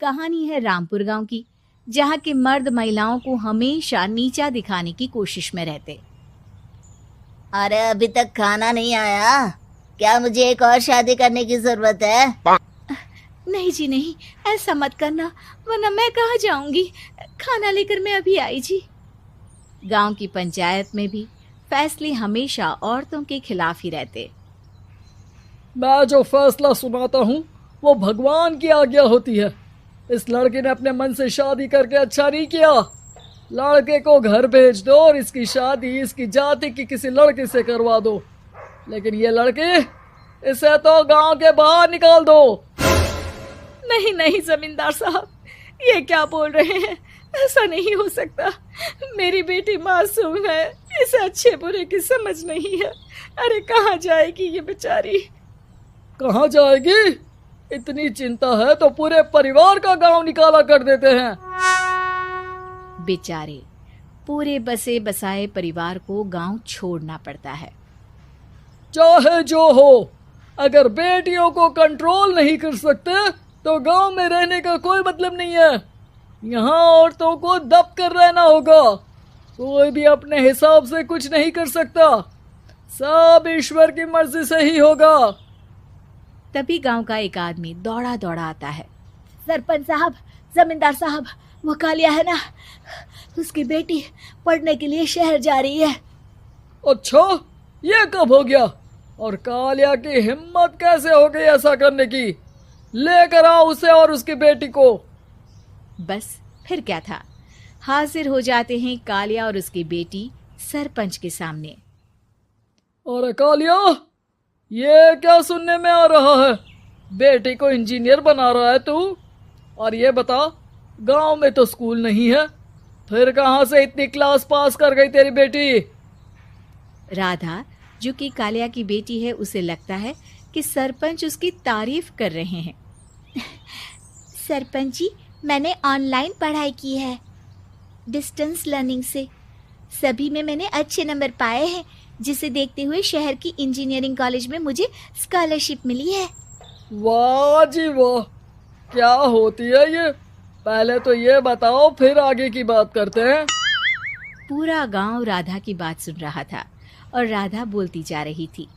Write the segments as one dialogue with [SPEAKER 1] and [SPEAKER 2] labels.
[SPEAKER 1] कहानी है रामपुर गांव की, जहां के मर्द महिलाओं को हमेशा नीचा दिखाने की कोशिश में रहते।
[SPEAKER 2] अरे अभी तक खाना नहीं आया, क्या मुझे एक और शादी करने की जरूरत है?
[SPEAKER 1] नहीं जी नहीं, ऐसा मत करना, वरना मैं कहाँ जाऊंगी। खाना लेकर मैं अभी आई जी। गांव की पंचायत में भी फैसले हमेशा औरतों के खिलाफ ही रहते।
[SPEAKER 3] मैं जो फैसला सुनाता हूँ वो भगवान की आज्ञा होती है। इस लड़के ने अपने मन से शादी करके अच्छा नहीं किया। लड़के को घर भेज दो और इसकी शादी इसकी जाति की किसी लड़के से करवा दो, लेकिन ये लड़की, इसे तो गांव के बाहर निकाल दो।
[SPEAKER 1] नहीं नहीं जमींदार साहब, ये क्या बोल रहे हैं? ऐसा नहीं हो सकता। मेरी बेटी मासूम है, इसे अच्छे बुरे की समझ नहीं है। अरे कहाँ जाएगी ये बेचारी?
[SPEAKER 3] कहाँ जाएगी? इतनी चिंता है तो पूरे परिवार का गांव निकाला कर देते हैं।
[SPEAKER 1] बेचारे पूरे बसे बसाए परिवार को गांव छोड़ना पड़ता है।
[SPEAKER 3] चाहे जो हो, अगर बेटियों को कंट्रोल नहीं कर सकते तो गांव में रहने का कोई मतलब नहीं है। यहाँ औरतों को दब कर रहना होगा। कोई भी अपने हिसाब से कुछ नहीं कर सकता, सब ईश्वर की मर्जी से ही होगा।
[SPEAKER 1] तभी गांव का एक आदमी दौड़ा दौड़ा आता है।
[SPEAKER 2] सरपंच साहब, जमींदार साहब, वो कालिया है ना, उसकी बेटी पढ़ने के लिए शहर जा रही है।
[SPEAKER 3] अच्छा, ये कब हो गया? और कालिया की हिम्मत कैसे हो गई ऐसा करने की? लेकर आओ उसे और उसकी बेटी को।
[SPEAKER 1] बस फिर क्या था, हाजिर हो जाते हैं कालिया और उसकी बेटी सरपंच के सामने।
[SPEAKER 3] और कालिया, ये क्या सुनने में आ रहा है? बेटी को इंजीनियर बना रहा है तू? और ये बता, गांव में तो स्कूल नहीं है, फिर कहां से इतनी क्लास पास कर गई तेरी बेटी?
[SPEAKER 1] राधा, जो कि कालिया की बेटी है, उसे लगता है कि सरपंच उसकी तारीफ कर रहे हैं।
[SPEAKER 2] सरपंच जी, मैंने ऑनलाइन पढ़ाई की है, डिस्टेंस लर्निंग से। सभी में मैंने अच्छे नंबर पाए हैं, जिसे देखते हुए शहर की इंजीनियरिंग कॉलेज में मुझे स्कॉलरशिप मिली है।
[SPEAKER 3] वाह जी वाह, क्या होती है ये? पहले तो ये बताओ, फिर आगे की बात करते हैं।
[SPEAKER 1] पूरा गांव राधा की बात सुन रहा था और राधा बोलती जा रही थी।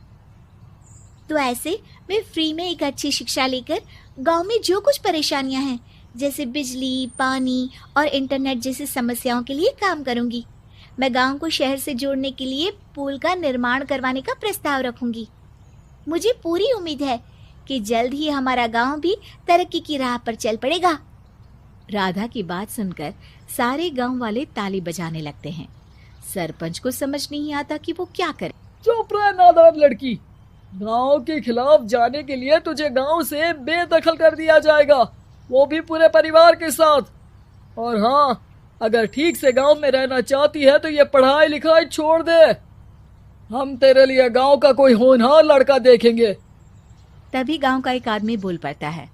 [SPEAKER 2] तो ऐसे मैं फ्री में एक अच्छी शिक्षा लेकर गांव में जो कुछ परेशानियां हैं, जैसे बिजली, पानी और इंटरनेट जैसी समस्याओं के लिए काम करूंगी। मैं गांव को शहर से जोड़ने के लिए पुल का निर्माण करवाने का प्रस्ताव रखूंगी। मुझे पूरी उम्मीद है कि जल्द ही हमारा गांव भी तरक्की की राह पर चल पड़ेगा।
[SPEAKER 1] राधा की बात सुनकर सारे गांव वाले ताली बजाने लगते हैं। सरपंच को समझ नहीं आता कि वो क्या करे।
[SPEAKER 3] चुप रह नादान लड़की, गांव के खिलाफ जाने के लिए तुझे गांव से बेदखल कर दिया जाएगा, वो भी पूरे परिवार के साथ। और हाँ, अगर ठीक से गांव में रहना चाहती है तो ये पढ़ाई लिखाई छोड़ दे। हम तेरे लिए गांव का कोई होनहार लड़का देखेंगे।
[SPEAKER 1] तभी गांव का एक आदमी बोल पड़ता है।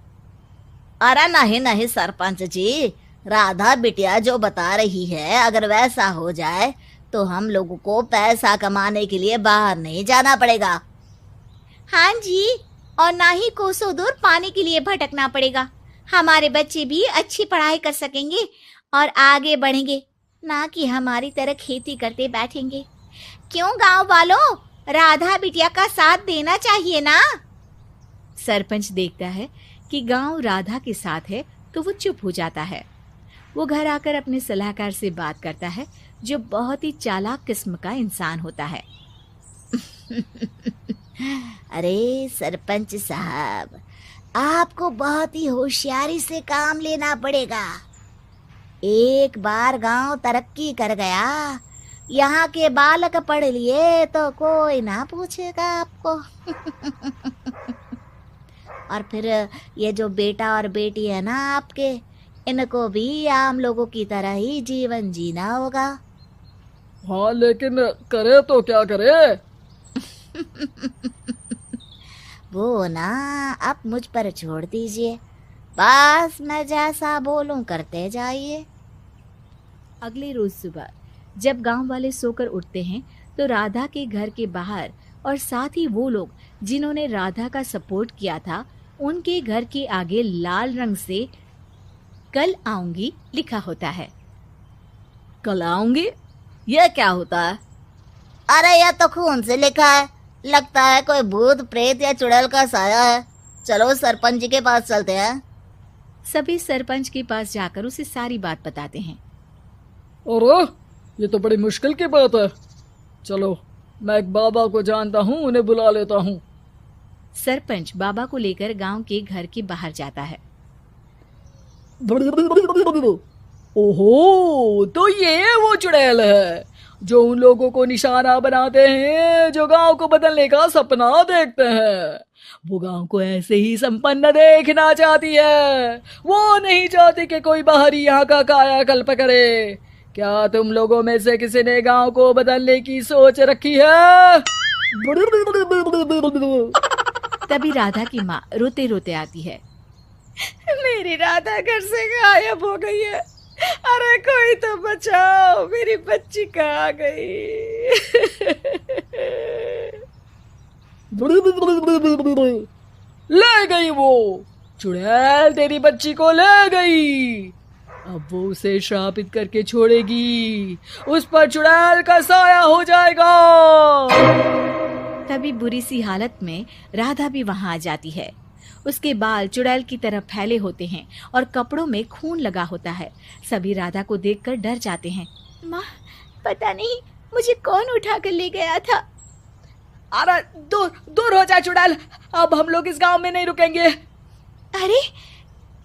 [SPEAKER 2] अरे नहीं नहीं सरपंच जी, राधा बिटिया जो बता रही है, अगर वैसा हो जाए तो हम लोगों को पैसा कमाने के लिए बाहर नहीं जाना पड़ेगा। हाँ जी, और ना ही कोसों दूर पानी के लिए भटकना पड़ेगा। हमारे बच्चे भी अच्छी पढ़ाई कर सकेंगे और आगे बढ़ेंगे, ना कि हमारी तरह खेती करते बैठेंगे। क्यों गांव वालों, राधा बिटिया का साथ देना चाहिए ना।
[SPEAKER 1] सरपंच देखता है कि गांव राधा के साथ है तो वो चुप हो जाता है। वो घर आकर अपने सलाहकार से बात करता है, जो बहुत ही चालाक किस्म का इंसान होता है।
[SPEAKER 2] अरे सरपंच साहब, आपको बहुत ही होशियारी से काम लेना पड़ेगा। एक बार गांव तरक्की कर गया, यहाँ के बालक पढ़ लिए तो कोई ना पूछेगा आपको। और फिर ये जो बेटा और बेटी है ना आपके, इनको भी आम लोगों की तरह ही जीवन जीना होगा।
[SPEAKER 3] हाँ, लेकिन करे तो क्या करे?
[SPEAKER 2] वो ना आप मुझ पर छोड़ दीजिए, बस मैं जैसा बोलूं करते जाइए।
[SPEAKER 1] अगले रोज सुबह जब गांव वाले सोकर उठते हैं तो राधा के घर के बाहर और साथ ही वो लोग जिन्होंने राधा का सपोर्ट किया था, उनके घर के आगे लाल रंग से कल आऊंगी लिखा होता है।
[SPEAKER 2] कल आऊंगी, यह क्या होता है? अरे यह तो खून से लिखा है, लगता है कोई भूत प्रेत या चुड़ैल का साया है। चलो सरपंच जी के पास चलते हैं।
[SPEAKER 1] सभी सरपंच के पास जाकर उसे सारी बात बताते हैं।
[SPEAKER 3] और ये तो बड़ी मुश्किल की बात है। चलो, मैं एक बाबा को जानता हूँ, उन्हें बुला लेता हूँ।
[SPEAKER 1] सरपंच बाबा को लेकर गांव के घर के बाहर जाता है।
[SPEAKER 3] ओहो, तो ये वो चुड़ैल है जो उन लोगों को निशाना बनाते हैं जो गांव को बदलने का सपना देखते हैं। वो गांव को ऐसे ही संपन्न देखना चाहती है। वो नहीं चाहती कि कोई बाहरी यहाँ का कायाकल्प करे। क्या तुम लोगों में से किसी ने गांव को बदलने की सोच रखी है?
[SPEAKER 1] तभी राधा की माँ रोते रोते आती है।
[SPEAKER 2] मेरी राधा घर से गायब हो गई है। अरे कोई तो बचाओ, मेरी बच्ची कहाँ गई?
[SPEAKER 3] ले गई वो चुड़ैल, तेरी बच्ची को ले गई। अब वो उसे श्रापित करके छोड़ेगी, उस पर चुड़ैल का साया हो जाएगा।
[SPEAKER 1] तभी बुरी सी हालत में राधा भी वहां आ जाती है। उसके बाल चुड़ैल की तरह फैले होते हैं और कपड़ों में खून लगा होता है। सभी राधा को देखकर डर जाते हैं।
[SPEAKER 2] माँ, पता नहीं मुझे कौन उठा कर ले गया था।
[SPEAKER 3] अरे दूर दूर हो जा चुड़ैल, अब हम लोग इस गांव में नहीं रुकेंगे।
[SPEAKER 2] अरे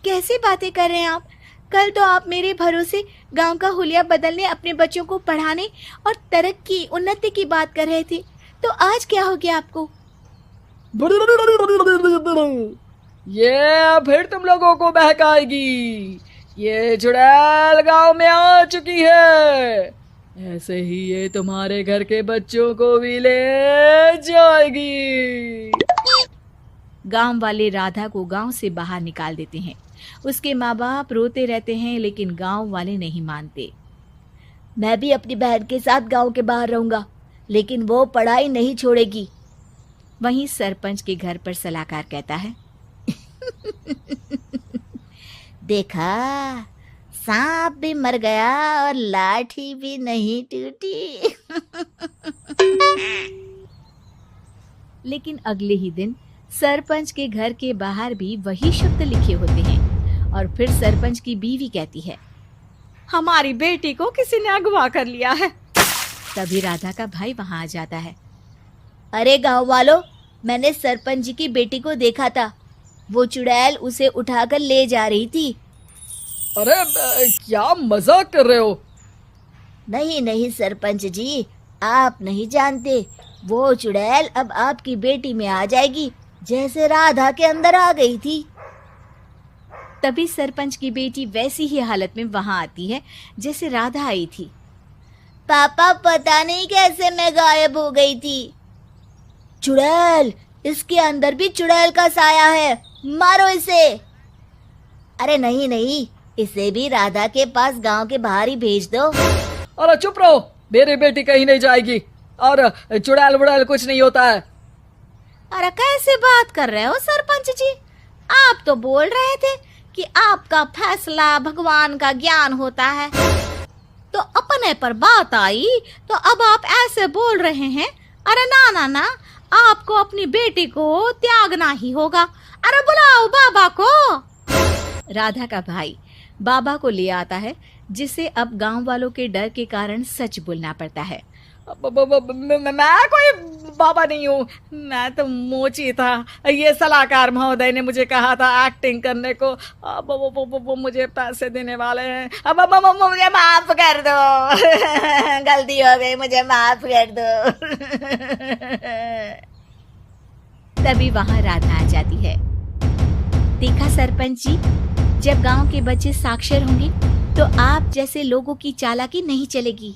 [SPEAKER 2] कैसी बातें कर रहे हैं आप? कल तो आप मेरे भरोसे गांव का हुलिया बदलने, अपने बच्चों को पढ़ाने और तरक्की उन्नति की बात कर रहे थे, तो आज क्या हो गया आपको?
[SPEAKER 3] ये फिर तुम लोगों को बहकाएगी। ये चुड़ैल गांव में आ चुकी है, ऐसे ही ये तुम्हारे घर के बच्चों को भी ले जाएगी।
[SPEAKER 1] गांव वाले राधा को गांव से बाहर निकाल देते हैं। उसके माँ बाप रोते रहते हैं, लेकिन गांव वाले नहीं मानते।
[SPEAKER 2] मैं भी अपनी बहन के साथ गांव के बाहर रहूंगा, लेकिन वो पढ़ाई नहीं छोड़ेगी।
[SPEAKER 1] वहीं सरपंच के घर पर सलाहकार कहता है।
[SPEAKER 2] देखा, सांप भी मर गया और लाठी भी नहीं टूटी।
[SPEAKER 1] लेकिन अगले ही दिन सरपंच के घर के बाहर भी वही शब्द लिखे होते हैं। और फिर सरपंच की बीवी कहती है,
[SPEAKER 2] हमारी बेटी को किसी ने अगवा कर लिया है।
[SPEAKER 1] तभी राधा का भाई वहां आ जाता है।
[SPEAKER 2] अरे गांव वालों, मैंने सरपंच जी की बेटी को देखा था। वो चुड़ैल उसे उठाकर ले जा रही थी।
[SPEAKER 3] अरे क्या मजाक कर रहे हो?
[SPEAKER 2] नहीं नहीं सरपंच जी, आप नहीं जानते। वो चुड़ैल अब आपकी बेटी में आ जाएगी, जैसे राधा के अंदर आ गई थी।
[SPEAKER 1] तभी सरपंच की बेटी वैसी ही हालत में वहां आती है जैसे राधा आई थी।
[SPEAKER 2] पापा, पता नहीं कैसे मैं गायब हो गई थी। चुड़ैल, इसके अंदर भी चुड़ैल का साया है, मारो इसे। अरे नहीं नहीं, इसे भी राधा के पास गांव के बाहर ही भेज दो।
[SPEAKER 3] अरे चुप रहो, मेरी बेटी कहीं नहीं जाएगी और चुड़ैल वुड़ैल कुछ नहीं होता है।
[SPEAKER 2] अरे कैसे बात कर रहे हो सरपंच जी? आप तो बोल रहे थे कि आपका फैसला भगवान का ज्ञान होता है, तो अपने पर बात आई तो अब आप ऐसे बोल रहे हैं। अरे ना ना ना, आपको अपनी बेटी को त्यागना ही होगा। अरे बुलाओ बाबा को।
[SPEAKER 1] राधा का भाई बाबा को ले आता है, जिसे अब गांव वालों के डर के कारण सच बोलना पड़ता है।
[SPEAKER 3] मैं कोई बाबा नहीं हूँ, मैं तो मोची था। ये सलाहकार महोदय ने मुझे कहा था एक्टिंग करने को। अब वो मुझे पैसे देने वाले हैं। अब
[SPEAKER 2] मुझे माफ कर दो। गलती हो गई, मुझे माफ कर दो।
[SPEAKER 1] तभी वहां राधा आ जाती है। देखा सरपंच जी, जब गांव के बच्चे साक्षर होंगे तो आप जैसे लोगों की चालाकी नहीं चलेगी।